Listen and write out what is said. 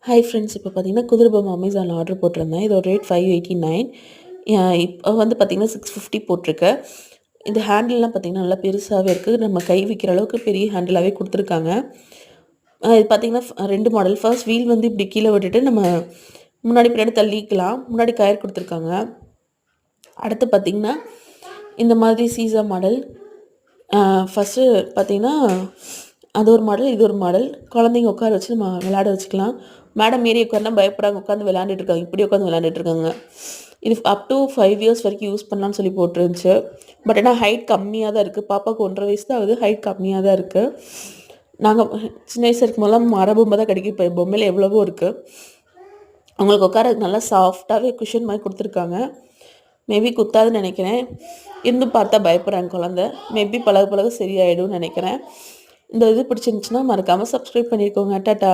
Hi friends. இப்போ பார்த்தீங்கன்னா, குதிரை பொம்மை அமேசான்ல ஆர்டர் போட்டிருந்தேன். இதோட ரேட் 589. இப்போ வந்து பார்த்தீங்கன்னா, 650 போட்டிருக்கு. இந்த ஹேண்டில்லாம் பார்த்தீங்கன்னா, நல்லா பெருசாவே இருக்கு. நம்ம கை வைக்கிற அளவுக்கு பெரிய ஹேண்டிலாவே குடுத்துருக்காங்க. இது பார்த்தீங்கன்னா, 2 மாடல். ஃபர்ஸ்ட் வீல் வந்து இப்படி கீழ விட்டுட்டு நம்ம முன்னாடி, பின்னாடி தள்ளிக்கலாம். முன்னாடி கயிறு குடுத்துருக்காங்க. அடுத்து பார்த்தீங்கன்னா, இந்த மாதிரி சீசா மாடல். ஃபர்ஸ்ட்டு பார்த்தீங்கன்னா, அது ஒரு மாடல், இது ஒரு மாடல். குழந்தைங்க உட்கார வச்சு நம்ம விளையாட வச்சுக்கலாம். மேடம் ஏறி உட்கார்ந்தா பயப்படுறாங்க. உட்காந்து விளையாண்டுட்டு இருக்காங்க. இப்படி உட்காந்து விளையாண்டுட்டு இருக்காங்க. இது அப் டூ 5 இயர்ஸ் வரைக்கும் யூஸ் பண்ணலாம்னு சொல்லி போட்டிருந்துச்சு. பட் ஆனா ஹைட் கம்மியா தான் இருக்கு. பாப்பாவுக்கு 1 1/2 வயசு தான் ஆகுது. ஹைட் கம்மியா தான் இருக்கு. நாங்க சின்ன வயசா இருக்கும்போதெல்லாம் மர பொம்மை தான் கிடைக்கும். இப்ப பொம்மையில எவ்வளவோ இருக்கு. அவங்களுக்கு உட்காரதுக்கு நல்லா சாஃப்ட்டாவே குஷன் மாரி குடுத்துருக்காங்க. மேபி குத்தாதுன்னு நெனைக்கிறேன். இருந்தும் பார்த்தா பயப்படுறாங்க குழந்தை. மேபி பழக பழக சரியாயிடும்னு நெனைக்கிறேன். இந்த இது பிடிச்சிருந்துச்சுன்னா மறக்காம சப்ஸ்கிரைப் பண்ணிக்கோங்க. டாட்டா.